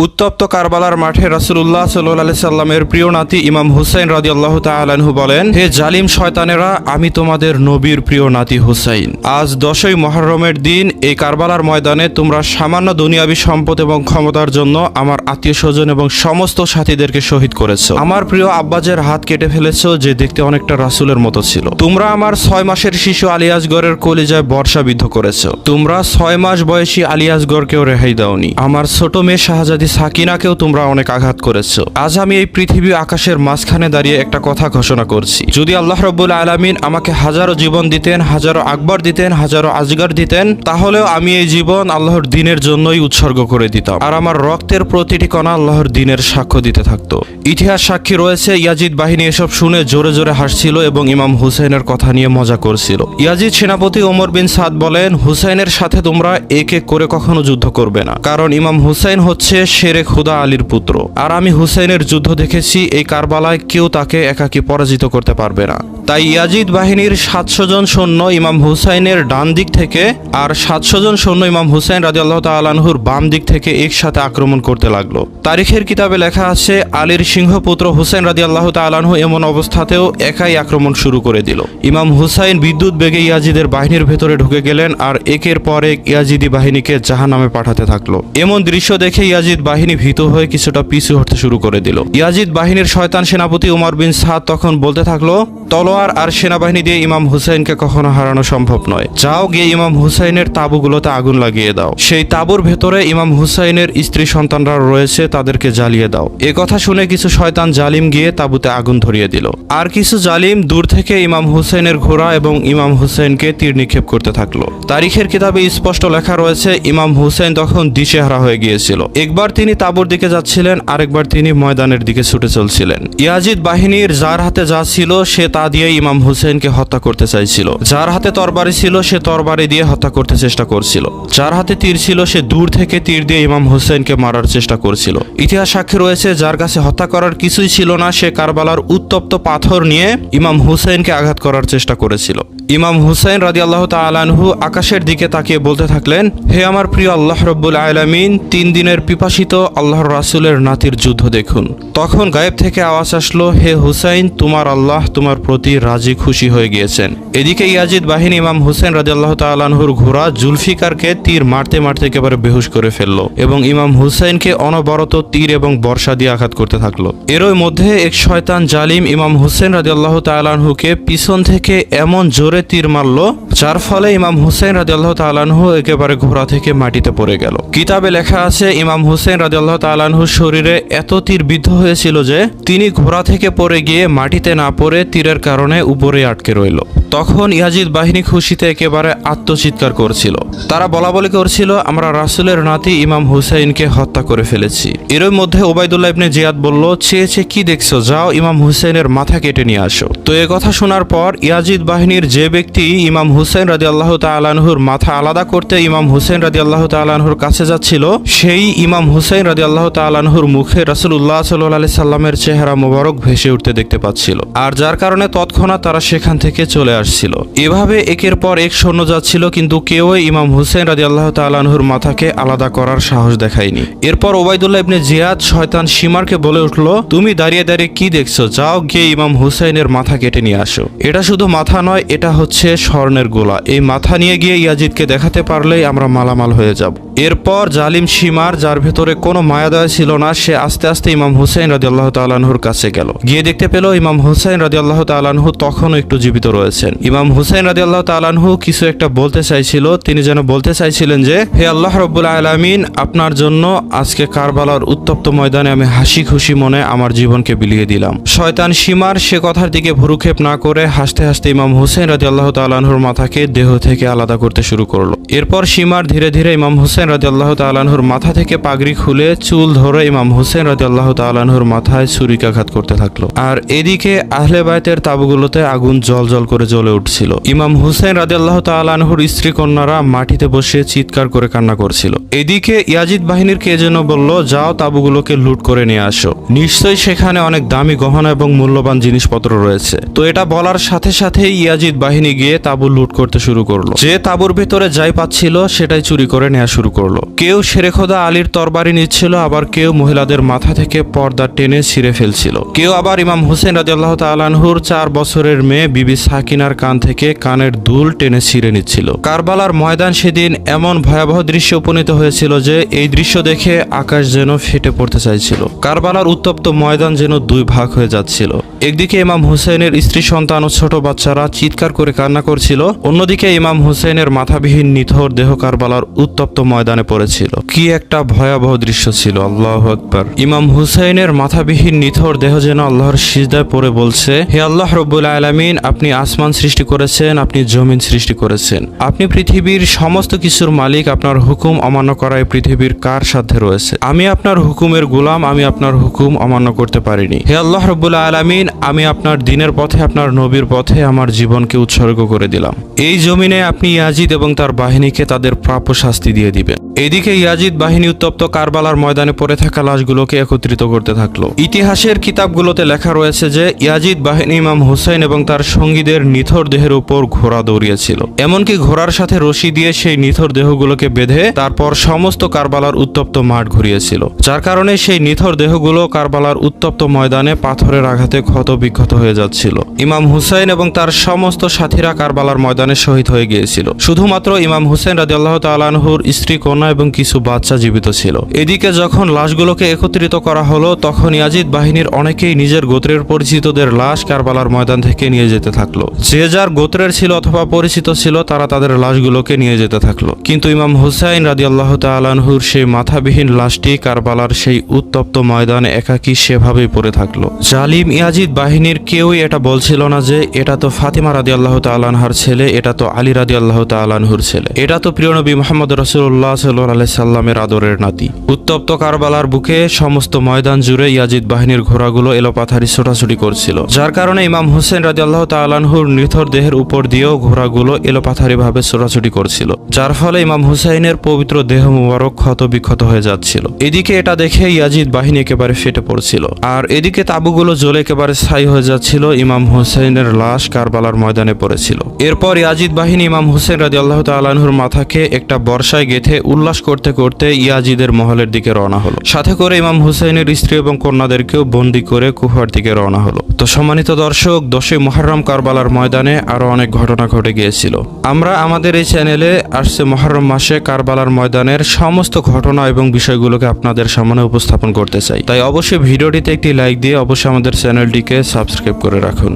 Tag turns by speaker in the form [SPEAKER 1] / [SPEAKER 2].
[SPEAKER 1] উত্তপ্ত কারবালার মাঠে রাসূলুল্লাহ সাল্লাল্লাহু আলাইহি সাল্লামের প্রিয় নাতি ইমাম হুসাইন রাদিয়াল্লাহু তাআলা আনহু বলেন, হে জালিম শয়তানেরা, আমি তোমাদের নবীর প্রিয় নাতি হুসাইন। আজ 10ই মুহররমের দিন এই কারবালার ময়দানে তোমরা সামান্য দুনিয়াবী সম্পদ এবং ক্ষমতার জন্য আমার আত্মীয়স্বজন এবং সমস্ত সাথীদেরকে শহীদ করেছো। আমার প্রিয় আব্বাজের হাত কেটে ফেলেছো, যে দেখতে অনেকটা রাসূলের মতো ছিল। তোমরা আমার 6 মাসের শিশু আলী আসগরের কলিজায় বর্ষাবিদ্ধ করেছো। তোমরা 6 মাস বয়সী আলী আসগরকেও রেহাই দাওনি। আমার ছোট মেয়ে শাহজাদি সাকিনাকেও তোমরা অনেক আঘাত করেছো। আজ আমি এই পৃথিবী আকাশের মাঝখানে দাঁড়িয়ে একটা কথা ঘোষণা করছি, যদি আল্লাহ রাব্বুল আলামিন আমাকে হাজারো জীবন দিতেন, হাজারো আকবর দিতেন, হাজারো আজগর দিতেন, তাহলেও আমি এই জীবন আল্লাহর দ্বীনের জন্যই উৎসর্গ করে দিতাম, আর আমার রক্তের প্রতিটি কণা আল্লাহর দ্বীনের সাক্ষ্য দিতে থাকতো। ইতিহাস সাক্ষী রয়েছে, ইয়াজিদ বাহিনী এসব শুনে জোরে জোরে হাসছিল এবং ইমাম হুসাইনের কথা নিয়ে মজা করছিল। ইয়াজিদ সেনাপতি ওমর বিন সাদ বলেন, হুসাইনের সাথে তোমরা এক এক করে কখনো যুদ্ধ করবে না, কারণ ইমাম হুসাইন হচ্ছে শেরে খুদা আলীর পুত্র, আর আমি হুসাইনের যুদ্ধ দেখেছি। এই কারবালায় কেউ তাকে একাকী পরাজিত করতে পারবে না। তাই ইয়াজিদ বাহিনীর 700 জন সৈন্য ইমাম হুসাইনের ডান দিক থেকে আর 700 জন সৈন্য ইমাম হুসাইন রাদিয়াল্লাহু তাআলা আনহুর বাম দিক থেকে একসাথে আক্রমণ করতে লাগলো। তারিখের কিতাবে লেখা আছে, আলীর সিংহপুত্র হুসাইন রাদিয়াল্লাহু তাআলা আনহু এমন অবস্থাতেও একাই আক্রমণ শুরু করে দিল। ইমাম হুসাইন বিদ্যুৎ বেগে ইয়াজিদের বাহিনীর ভেতরে ঢুকে গেলেন আর একের পর এক ইয়াজিদি বাহিনীকে জাহান্নামে পাঠাতে থাকলো। এমন দৃশ্য দেখে ইয়াজিদ বাহিনী ভীত হয়ে কিছুটা পিছু হটতে শুরু করে দিল। ইয়াজিদ বাহিনীর শয়তান সেনাপতি ওমর বিন সাদ তখন বলতে থাকলো, তলোয়ার আর সেনাবাহিনী দিয়ে ইমাম হুসাইনকে কখনো হারানো সম্ভব নয়। যাও গিয়ে ইমাম হুসাইনের তাঁবুগুলোতে আগুন লাগিয়ে দাও। সেই তাঁবুর ভেতরে ইমাম হুসাইনের স্ত্রী সন্তানরা রয়েছে, তাদেরকে জ্বালিয়ে দাও। এ কথা শুনে কিছু শয়তান জালিম গিয়ে তাঁবুতে আগুন ধরিয়ে দিল। আর কিছু জালিম দূর থেকে ইমাম হুসাইনের ঘোড়া এবং ইমাম হুসাইনকে তীর নিক্ষেপ করতে থাকলো। তারিখের কিতাবে স্পষ্ট লেখা রয়েছে, ইমাম হুসাইন তখন দিশেহারা হয়ে গিয়েছিল। একবার তিনি তাঁবুর দিকে যাচ্ছিলেন, আরেকবার তিনি ময়দানের দিকে ছুটে চলছিলেন। ইয়াজিদ বাহিনীর যার হাতে যা ছিল সে তা দিয়ে ইমাম হুসাইনকে হত্যা করতে চাইছিল। যার হাতে তরবারি ছিল সে তরবারি দিয়ে হত্যা করতে চেষ্টা করছিল। যার হাতে তীর ছিল সে দূর থেকে তীর দিয়ে ইমাম হুসাইনকে মারার চেষ্টা করছিল। ইতিহাস সাক্ষী রয়েছে, যার কাছে হত্যা করার কিছুই ছিল না সে কারবালার উত্তপ্ত পাথর নিয়ে ইমাম হুসাইনকে আঘাত করার চেষ্টা করেছিল। ইমাম হুসাইন রাদিয়াল্লাহু তাআলা আনহু আকাশের দিকে তাকিয়ে বলতে থাকলেন, হে আমার প্রিয় আল্লাহ রাব্বুল আলামিন, 3 দিনের পিপাসিত আল্লাহর রাসূলের নাতির যুদ্ধ দেখুন। তখন গায়েব থেকে আওয়াজ আসলো, হে হুসাইন, তোমার আল্লাহ তোমার প্রতি রাজি খুশি হয়ে গিয়েছেন। এদিকে ইয়াজিদ বাহিনী ইমাম হুসাইন রাদিয়াল্লাহু তাআলা আনহুর ঘোড়া জুলফিকারকে তীর মারতে মারতে একেবারে বেহুশ করে ফেললো এবং ইমাম হুসাইনকে অনবরত তীর এবং বর্ষা দিয়ে আঘাত করতে থাকলো। এরই মধ্যে এক শয়তান জালিম ইমাম হুসাইন রাদিয়াল্লাহু তাআলা আনহুকে পিছন থেকে এমন জোরে তীর মারলো, যার ফলে ইমাম হুসাইন রাদিয়াল্লাহু তাআলা আনহু একেবারে ঘোড়া থেকে মাটিতে পড়ে গেল। কিতাবে লেখা আছে, ইমাম হুসাইন রাদিয়াল্লাহু তাআলা আনহুর শরীরে এত তীর বিদ্ধ হয়েছিল যে তিনি ঘোড়া থেকে পড়ে গিয়ে মাটিতে না পড়ে তীরের কারণে উপরে আটকে রইল। তখন ইয়াজিদ বাহিনী খুশিতে একেবারে আত্মচিৎকার করছিল। তারা বলাবলি করছিল, আমরা রাসূলের নাতি ইমাম হুসাইনকে হত্যা করে ফেলেছি। এরই মধ্যে ওবাইদুল্লাহ ইবনে জিয়াদ বলল, চেয়ে কি দেখছো, যাও ইমাম হুসাইনের মাথা কেটে নিয়ে আসো। তো এ কথা শোনার পর ইয়াজিদ বাহিনীর যে ব্যক্তি ইমাম হুসাইন রাদিয়াল্লাহু তাআলা আনহুর মাথা আলাদা করতে ইমাম হুসাইন রাদিয়াল্লাহু তাআলা আনহুর কাছে যাচ্ছিল, সেই ইমাম হুসাইন রাদিয়াল্লাহু তাআলা আনহুর মুখে রাসূলুল্লাহ সাল্লাল্লাহু আলাইহি সাল্লামের চেহারা মোবারক ভেসে উঠতে দেখতে পাচ্ছিল, আর যার কারণে তৎক্ষণাৎ তারা সেখান থেকে চলে আসছিল। এভাবে একের পর এক সৈন্য যাচ্ছিল, কিন্তু কেউই ইমাম হুসাইন রাদিয়াল্লাহু তাআলা আনহুর মাথাকে আলাদা করার সাহস দেখায়নি। এরপর ওবাইদুল্লাহ ইবনে জিয়াদ শয়তান শিমারকে বলে উঠল, তুমি দাঁড়িয়ে দাঁড়িয়ে কি দেখছো, যাও গিয়ে ইমাম হুসাইনের মাথা কেটে নিয়ে আসো। এটা শুধু মাথা নয়, এটা হচ্ছে স্বর্ণের গোলা। এই মাথা নিয়ে গিয়ে ইয়াজিদকে দেখাতে পারলেই আমরা মালামাল হয়ে যাব। এরপর জালিম শিমার, যার ভেতরে কোনো মায়াদয়া ছিল না, সে আস্তে আস্তে ইমাম হুসাইন রাদিয়াল্লাহু তাআলা আনহুর কাছে গেল। গিয়ে দেখতে পেল ইমাম হুসাইন রাদিয়াল্লাহু তাআলা আনহু তখনও একটু জীবিত রয়েছেন। ইমাম হুসাইন রাদিয়াল্লাহু তাআলা আনহু কিছু একটা বলতে চাইছিল। তিনি যেন বলতে চাইছিলেন যে, হে আল্লাহ রাব্বুল আলামিন, আপনার জন্য আজকে কারবালার উত্তপ্ত ময়দানে আমি হাসি খুশি মনে আমার জীবনকে বিলিয়ে দিলাম। শয়তান শিমার সে কথার দিকে ভ্রুক্ষেপ না করে হাসতে হাসতে ইমাম হুসাইন রাদিয়াল্লাহু তাআলা আনহুর মাথাকে দেহ থেকে আলাদা করতে শুরু করলো। এরপর শিমার ধীরে ধীরে ইমাম হুসাইন রাদিয়াল্লাহু তাআলা আনহুর মাথা থেকে পাগড়ি খুলে চুল ধরে ইমাম হুসাইন রাদিয়াল্লাহু তাআলা আনহুর মাথায় ছুরিকাঘাত করতে থাকলো। আর এদিকে আহলে বাইতের তাঁবুগুলোতে আগুন জ্বল করে জ্বলে উঠছিল। ইমাম হুসাইন রাদিয়াল্লাহু তাআলা আনহুর স্ত্রী কন্যারা মাটিতে বসে চিৎকার করে কান্না করছিল। এদিকে ইয়াজিদ বাহিনীর কে যেন বলল, যাও তাঁবুগুলোকে লুট করে নিয়ে আসো, নিশ্চয়ই সেখানে অনেক দামি গহনা এবং মূল্যবান জিনিসপত্র রয়েছে। তো এটা বলার সাথে সাথেই ইয়াজিদ বাহিনী গিয়ে তাঁবু লুট করতে শুরু করলো। যে তাঁবুর ভেতরে যাই পাচ্ছিল সেটাই চুরি করে নেওয়া শুরু করলো। কেউ শেরেখোদা আলীর তরবারি নিচ্ছিল, আবার কেউ মহিলাদের মাথা থেকে পর্দা টেনে ছিঁড়ে ফেলছিল। কেউ আবার ইমাম হুসেন রাদিয়াল্লাহু তাআলা আনহুর 4 বছরের মেয়ে বিবি সাকিনার কান থেকে কানের দুল টেনে ছিঁড়ে নিচ্ছিল। কারবালার ময়দান সেদিন এমন ভয়াবহ দৃশ্যে উপনীত হয়েছিল যে এই দৃশ্য দেখে আকাশ যেন ফেটে পড়তে চাইছিল। কারবালার উত্তপ্ত ময়দান যেন 2 ভাগ হয়ে যাচ্ছিল। একদিকে ইমাম হুসেনের স্ত্রী সন্তান ও ছোট বাচ্চারা চিৎকার করে কান্না করছিল, অন্যদিকে ইমাম হুসেনের মাথাবিহীন নিথর দেহ কারবালার উত্তপ্ত ময়দানে পড়েছিল। কি একটা ভয়াবহ দৃশ্য ছিল, আল্লাহু আকবার। ইমাম হুসেনের মাথাবিহীন নিথর দেহ যেন আল্লাহর সিজদায় পড়ে বলছে, হে আল্লাহ রব্বুল আলামিন, আপনি আসমান সৃষ্টি করেছেন, আপনি জমিন সৃষ্টি করেছেন, আপনি পৃথিবীর সমস্ত কিছুর মালিক, আপনার হুকুম অমান্য করায় পৃথিবীর কার সাথে রয়েছে? আমি আপনার হুকুমের গোলাম, আমি আপনার হুকুম অমান্য করতে পারিনি। হে আল্লাহ রব্বুল আলামিন, আমি আপনার দ্বীনের পথে, আপনার নবীর পথে আমার জীবনকে উৎসর্গ করে দিলাম। এই জমিনে আপনি ইয়াজিদ এবং তার বাহিনীকে তাদের প্রাপ্য শাস্তি দিয়ে দিবেন। এদিকে ইয়াজিদ বাহিনী উত্তপ্ত কারবালার ময়দানে পড়ে থাকা লাশগুলোকে একত্রিত করতে থাকলো। ইতিহাসের কিতাবগুলোতে লেখা রয়েছে যে ইয়াজিদ বাহিনী ইমাম হুসাইন এবং তার সঙ্গীদের নিথর দেহের উপর ঘোড়া দৌড়িয়েছিল। এমনকি ঘোড়ার সাথে রশি দিয়ে সেই নিথর দেহগুলোকে বেঁধে তারপর সমস্ত কারবালার উত্তপ্ত মাঠ ঘুরিয়েছিল, যার কারণে সেই নিথর দেহগুলো কারবালার উত্তপ্ত ময়দানে পাথরের আঘাতে ক্ষত বিক্ষত হয়ে যাচ্ছিল। ইমাম হুসাইন এবং তার সমস্ত সাথীরা কারবালার ময়দানে শহীদ হয়ে গিয়েছিল। শুধুমাত্র ইমাম হুসেন রাদিয়াল্লাহু তাআলা আনহুর স্ত্রী, কন্যা এবং কিছু বাচ্চা জীবিত ছিল। এদিকে যখন লাশগুলোকে একত্রিত করা হলো তখন ইয়াজিদ বাহিনীর অনেকেই নিজের গোত্রের পরিচিতদের লাশ কারবালার ময়দান থেকে নিয়ে যেতে থাকলো। যে যার গোত্রের ছিল অথবা পরিচিত ছিল তারা তাদের লাশগুলোকে নিয়ে যেতে থাকলো। কিন্তু ইমাম হুসাইন রাদিয়াল্লাহু তাআলা আনহুর সেই মাথাবিহীন লাশটি কারবালার সেই উত্তপ্ত ময়দানে একাকী সেভাবেই পড়ে থাকলো। জালিম ইয়াজিদ বাহিনীর কেউই এটা বলছিল না যে এটা তো ফাতিমা রাদিয়াল্লাহু তাআলা আনহার ছেলে, এটা তো আলী রাদিয়াল্লাহু তাআলা আনহুর ছেলে, এটা তো প্রিয় নবী মুহাম্মদ রাসূলুল্লাহ সাল্লাল্লাহু আলাইহি সাল্লামের আদরের নাতি। উত্তপ্ত কারবালার বুকে সমস্ত ময়দান জুড়ে ইয়াজিদ বাহিনীর ঘোড়াগুলো এলোপাথারি ছোটাছুটি করছিল, যার কারণে ইমাম হুসেন রাদিয়াল্লাহু তাআলা আনহুর নিথর দেহের উপর দিয়েও ঘোড়াগুলো এলোপাথারি ভাবে ছোটাছুটি করছিল, যার ফলে ইমাম হুসাইনের পবিত্র দেহ মুবারক ক্ষত বিক্ষত হয়ে যাচ্ছিল। এদিকে এটা দেখে ইয়াজিদ বাহিনী একেবারে ফেটে পড়ছিল, আর এদিকে তাঁবুগুলো জ্বলে একেবারে ছাই হয়ে যাচ্ছিল। ইমাম হুসাইনের লাশ কারবালার ময়দানে পড়েছিল। এরপর ইয়াজিদ বাহিনী ইমাম হুসেন রাদিয়াল্লাহু তাআলা আনহুর মাথাকে একটা বর্ষায় গেঁথে উল্লাস করতে করতে ইয়াজিদের মহলের দিকে রওনা হলো। সাথে করে ইমাম হুসাইনের স্ত্রী এবং কন্যাদেরকেও বন্দী করে কুফার দিকে রওনা হলো। তো সম্মানিত দর্শক, 10ই মুহররম কারবালার ময়দানে আরো অনেক ঘটনা ঘটে গিয়েছিল। আমরা আমাদের এই চ্যানেলে আসছে মুহররম মাসে কারবালার ময়দানের সমস্ত ঘটনা এবং বিষয়গুলোকে আপনাদের সামনে উপস্থাপন করতে চাই। তাই অবশ্যই ভিডিওটিতে একটি লাইক দিয়ে অবশ্যই আমাদের চ্যানেলটিকে সাবস্ক্রাইব করে রাখুন।